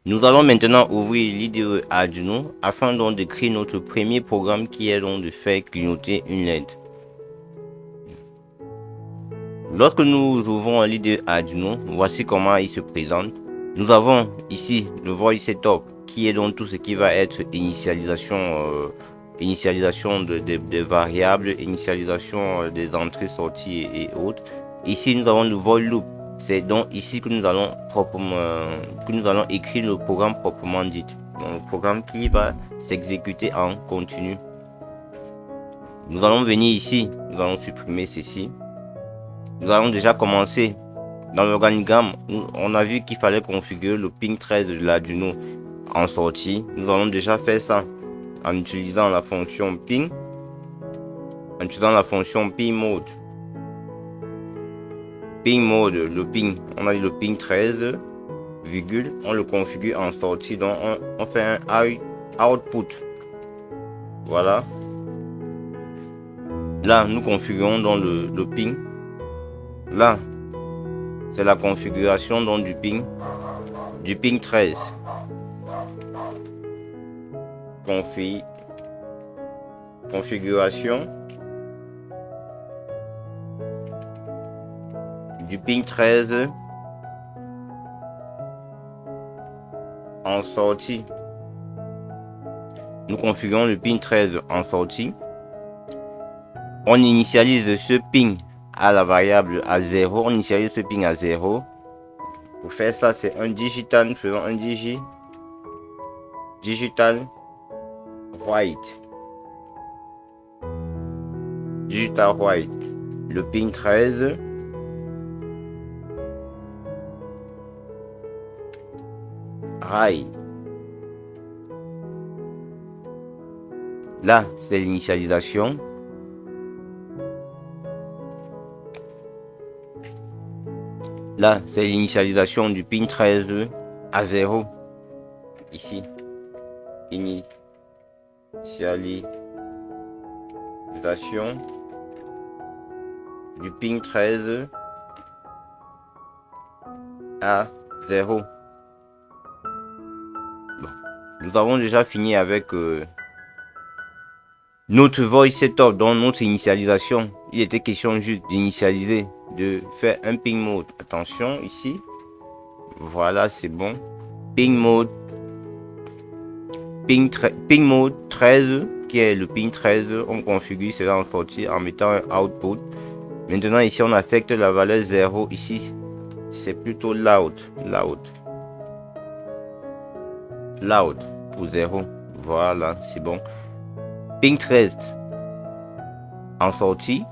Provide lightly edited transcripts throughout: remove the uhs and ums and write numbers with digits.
Nous allons maintenant ouvrir l'IDE Arduino afin donc de créer notre premier programme qui est donc de faire clignoter une LED. Lorsque nous ouvrons l'IDE Arduino, voici comment il se présente. Nous avons ici le Voice Setup qui est donc tout ce qui va être initialisation des variables, initialisation des entrées-sorties et autres. Ici nous avons le Void Loop. C'est donc ici que nous allons écrire le programme proprement dit. Donc, le programme qui va s'exécuter en continu. Nous allons venir ici, nous allons supprimer ceci. Nous allons déjà commencer. Dans l'organigramme, on a vu qu'il fallait configurer le pin 13 de l'Arduino en sortie. Nous allons déjà faire ça en utilisant la fonction pin, en utilisant la fonction pin mode. Pin mode, le pin, on a dit le pin 13, virgule, on le configure en sortie, donc on fait un output. Voilà. Là, nous configurons donc le pin. Là, c'est la configuration donc du pin 13. Configuration du pin 13 en sortie. Nous configurons le pin 13 en sortie. On initialise ce pin à la variable à 0. On initialise ce pin à 0. Pour faire ça, c'est un digital. Nous faisons un digital white. Digital white. Le pin 13. High. Là, c'est l'initialisation. Là, c'est l'initialisation du pin 13 à 0. Ici, initialisation du pin 13 à 0. Bon. Nous avons déjà fini avec notre voice setup, dans notre initialisation. Il était question juste d'initialiser, de faire un ping mode. Attention ici, voilà, c'est bon. Ping mode, ping mode 13, qui est le ping 13. On configure cela en sortie en mettant un output. Maintenant ici on affecte la valeur 0. Ici c'est plutôt loud pour 0. Voilà, c'est bon. Pin 13 en sortie.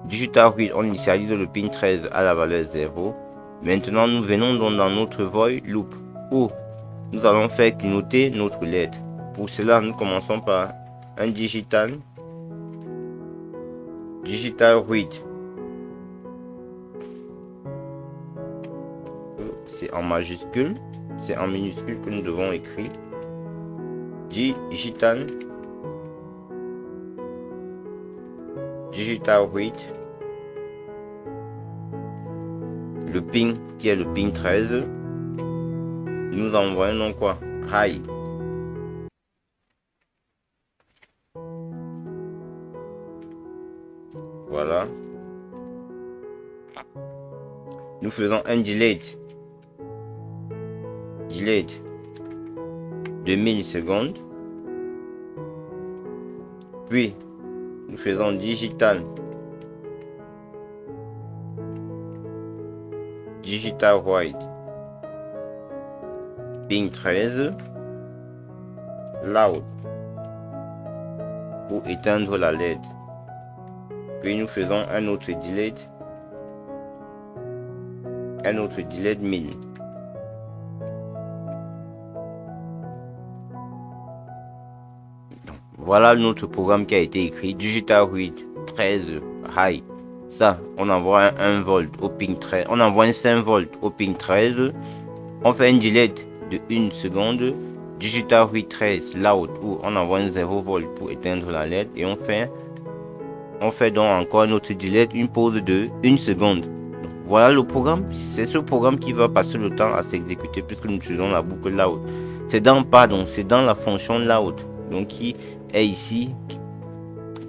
Digital read, on initialise le pin 13 à la valeur 0. Maintenant nous venons donc dans notre void loop où nous allons faire clignoter notre LED. Pour cela nous commençons par un digital read. C'est en majuscule, c'est en minuscule que nous devons écrire. Digital read, le pin qui est le pin 13, nous envoyons donc quoi? High. Voilà. Nous faisons un delete de 1000 secondes. Puis nous faisons digital white pin 13 loud pour éteindre la LED. Puis nous faisons un autre delete 1000. Voilà notre programme qui a été écrit. Digital read 13 high. Ça, on envoie un 1 volt au pin 13. On envoie un 5 volts au pin 13. On fait un delete de 1 seconde. Digital read 13 loud où on envoie un 0 volt pour éteindre la LED. Et on fait donc encore notre delete, une pause de 1 seconde. Donc, Voilà le programme. C'est ce programme qui va passer le temps à s'exécuter puisque nous utilisons la boucle loud. C'est dans c'est dans la fonction loud. Donc qui est ici,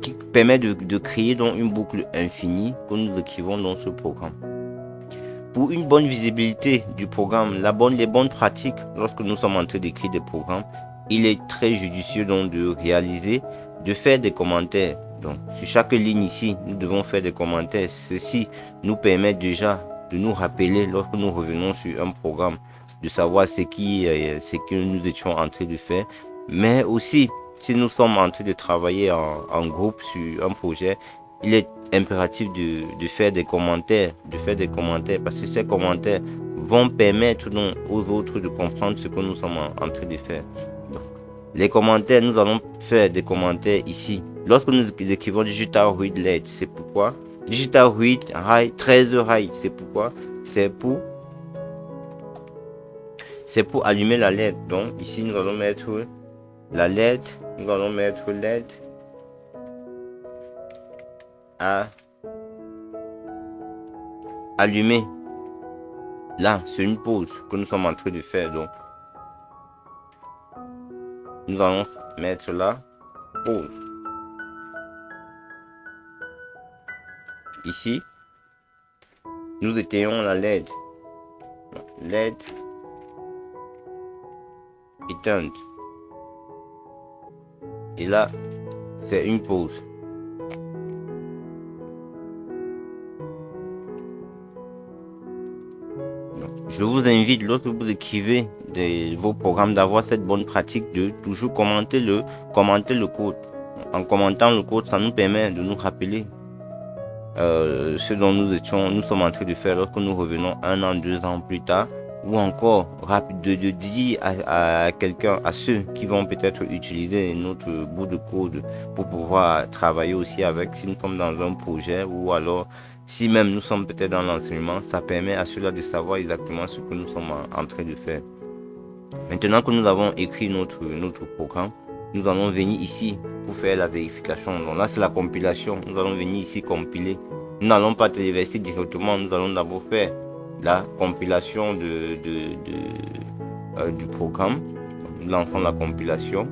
qui permet de créer donc une boucle infinie que nous écrivons dans ce programme. Pour une bonne visibilité du programme, les bonnes pratiques lorsque nous sommes en train d'écrire des programmes, il est très judicieux donc de faire des commentaires. Donc sur chaque ligne ici, nous devons faire des commentaires. Ceci nous permet déjà de nous rappeler lorsque nous revenons sur un programme, de savoir ce que nous étions en train de faire. Mais aussi, si nous sommes en train de travailler en groupe sur un projet, il est impératif de faire des commentaires, parce que ces commentaires vont permettre donc aux autres de comprendre ce que nous sommes en train de faire. Donc, les commentaires, nous allons faire des commentaires ici. Lorsque nous écrivons digital read LED, c'est pourquoi digital read high 13 high, c'est pourquoi c'est pour allumer la LED. Donc ici nous allons mettre la LED, nous allons mettre LED à allumer. Là, c'est une pause que nous sommes en train de faire. Donc, nous allons mettre là, pause. Ici, nous éteignons la LED. LED éteinte. Et là, c'est une pause. Je vous invite, lorsque vous écrivez vos programmes, d'avoir cette bonne pratique de toujours commenter le code. En commentant le code, ça nous permet de nous rappeler ce dont nous sommes en train de faire lorsque nous revenons 1 an, 2 ans plus tard, ou encore de dire à quelqu'un, à ceux qui vont peut-être utiliser notre bout de code pour pouvoir travailler aussi avec, si nous sommes dans un projet, ou alors si même nous sommes peut-être dans l'enseignement, ça permet à ceux-là de savoir exactement ce que nous sommes en train de faire. Maintenant que nous avons écrit notre programme, nous allons venir ici pour faire la vérification. Donc là, c'est la compilation. Nous allons venir ici compiler. Nous n'allons pas téléverser directement. Nous allons d'abord faire la compilation du programme. Nous lançons la compilation.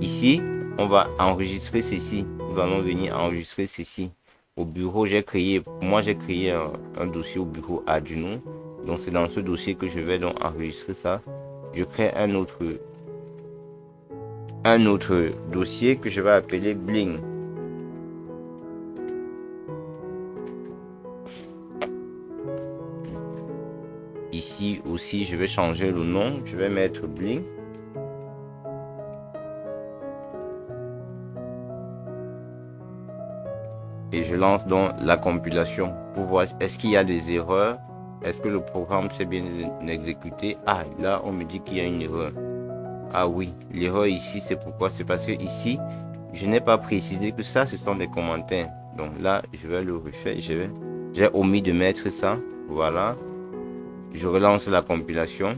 Ici, on va enregistrer ceci. Nous allons venir enregistrer ceci. Au bureau, j'ai créé un dossier au bureau Arduino. Donc c'est dans ce dossier que je vais donc enregistrer ça. Je crée un autre dossier que je vais appeler Bling. Ici aussi, je vais changer le nom. Je vais mettre Bling. Et je lance donc la compilation pour voir est-ce qu'il y a des erreurs. Est-ce que le programme s'est bien exécuté? Ah, là, on me dit qu'il y a une erreur. Ah oui, l'erreur ici, c'est pourquoi? C'est parce que ici, je n'ai pas précisé que ça, ce sont des commentaires. Donc là, je vais le refaire. J'ai omis de mettre ça. Voilà. Je relance la compilation.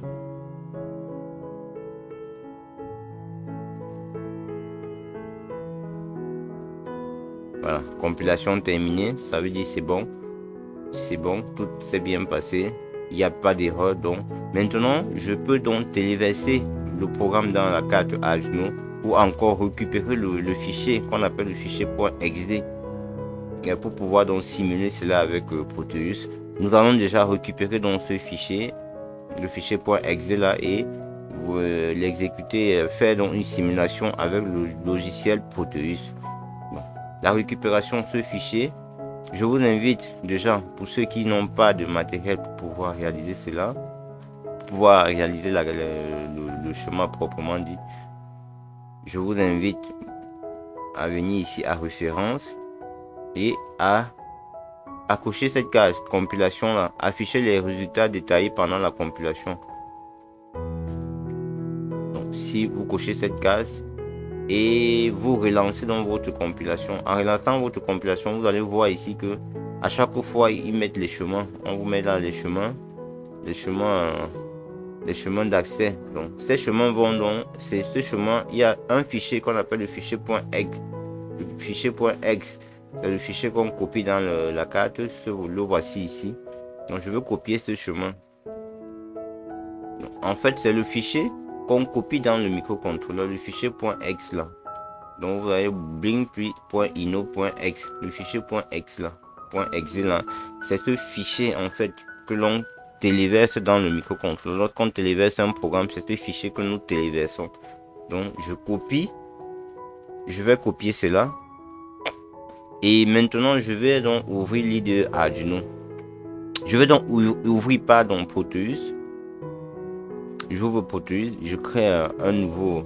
Voilà, compilation terminée. Ça veut dire c'est bon. C'est bon, tout s'est bien passé. Il n'y a pas d'erreur. Donc maintenant, je peux donc téléverser le programme dans la carte Arduino ou encore récupérer le fichier qu'on appelle le fichier .exe pour pouvoir donc simuler cela avec Proteus. Nous allons déjà récupérer donc ce fichier, le fichier .exe là, et l'exécuter, faire donc une simulation avec le logiciel Proteus. Bon. La récupération de ce fichier, je vous invite déjà, pour ceux qui n'ont pas de matériel pour pouvoir réaliser cela, pouvoir réaliser le chemin proprement dit, je vous invite à venir ici à référence et à cocher cette case compilation là, afficher les résultats détaillés pendant la compilation. Donc si vous cochez cette case et vous relancez dans votre compilation, en relançant votre compilation, vous allez voir ici que à chaque fois ils mettent les chemins. On vous met là les chemins d'accès. Donc ces chemins vont donc, c'est ce chemin, il y a un fichier qu'on appelle le fichier .exe. Le fichier .exe, c'est le fichier qu'on copie dans la carte. Le voici ici. Donc je veux copier ce chemin. Donc, en fait, c'est le fichier qu'on copie dans le microcontrôleur, le fichier .x là. Donc vous avez bling puis .ino.x, le fichier .x là, .exe là, c'est ce fichier en fait que l'on téléverse dans le microcontrôleur. Lorsqu'on téléverse un programme, c'est ce fichier que nous téléversons. Donc je copie, je vais copier cela et maintenant je vais donc ouvrir l'IDE Arduino. Je vais donc ouvrir pardon Proteus. J'ouvre Proteus, je crée un nouveau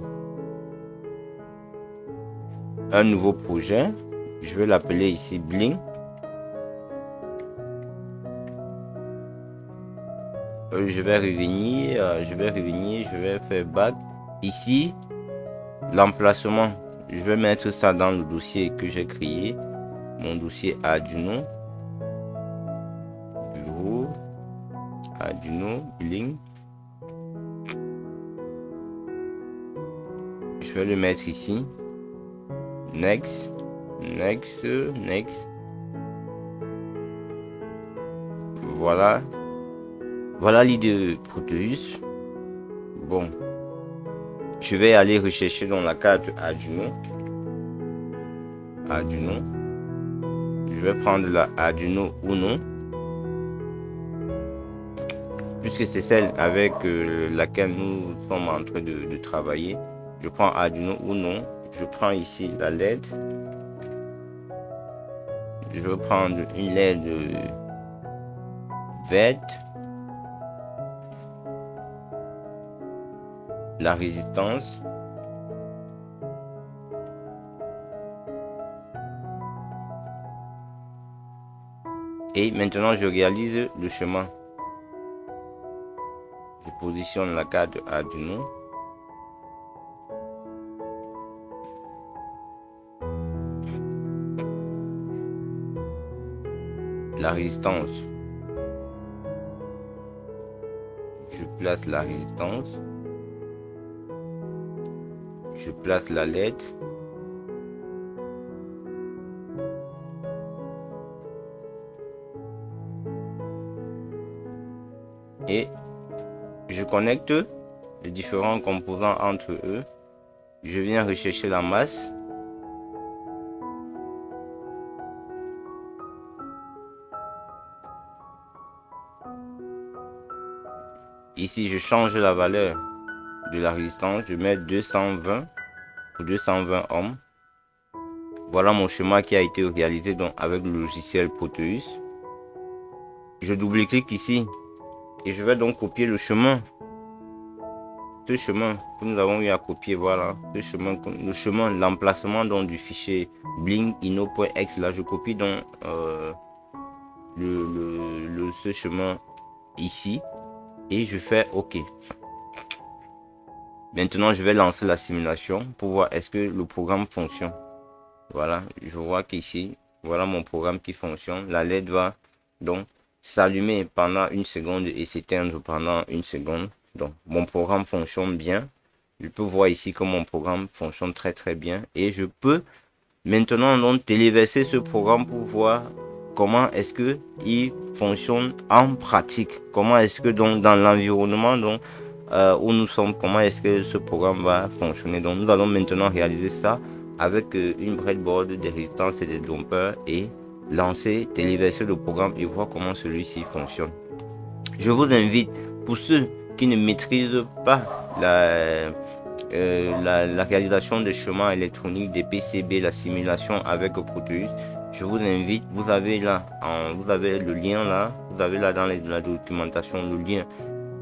projet. Je vais l'appeler ici Bling. Je vais revenir, je vais faire back. Ici, l'emplacement, je vais mettre ça dans le dossier que j'ai créé, mon dossier Arduino, bureau, Arduino, Bling. Je vais le mettre ici. Next. Voilà l'idée de Proteus. Bon, je vais aller rechercher dans la carte Arduino. Je vais prendre la Arduino Uno, puisque c'est celle avec laquelle nous sommes en train de travailler. Je prends Arduino Uno. Je prends ici la LED. Je vais prendre une LED verte. La résistance. Et maintenant, je réalise le chemin. Je positionne la carte Arduino. La résistance. Je place la résistance. Je place la LED. Et je connecte les différents composants entre eux. Je viens rechercher la masse. Ici, je change la valeur de la résistance. Je mets 220 pour 220 ohms. Voilà mon schéma qui a été réalisé donc avec le logiciel Proteus. Je double-clique ici et je vais donc copier le chemin. Ce chemin que nous avons eu à copier, voilà. Le chemin, l'emplacement donc du fichier blingino.x. Là, je copie donc ce chemin ici. Et je fais OK. Maintenant, je vais lancer la simulation pour voir est-ce que le programme fonctionne. Voilà, je vois qu'ici, voilà mon programme qui fonctionne. La LED va donc s'allumer pendant une seconde et s'éteindre pendant une seconde. Donc, mon programme fonctionne bien. Je peux voir ici que mon programme fonctionne très bien. Et je peux maintenant donc téléverser ce programme pour voir comment est-ce que il fonctionne en pratique, comment est-ce que donc dans l'environnement donc où nous sommes, comment est-ce que ce programme va fonctionner. Donc nous allons maintenant réaliser ça avec une breadboard, des résistances et des dampers et lancer, téléverser le programme et voir comment celui-ci fonctionne. Je vous invite, pour ceux qui ne maîtrisent pas la réalisation des schémas électroniques, des PCB, la simulation avec Proteus, je vous invite, vous avez là, vous avez le lien là, vous avez là dans la documentation le lien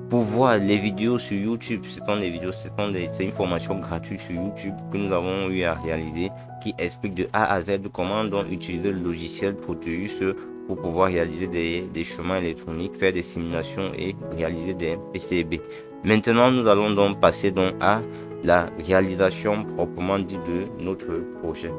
pour voir les vidéos sur YouTube. C'est une formation gratuite sur YouTube que nous avons eu à réaliser qui explique de A à Z comment donc utiliser le logiciel Proteus pour pouvoir réaliser des schémas électroniques, faire des simulations et réaliser des PCB. Maintenant, nous allons donc passer donc à la réalisation proprement dit de notre projet.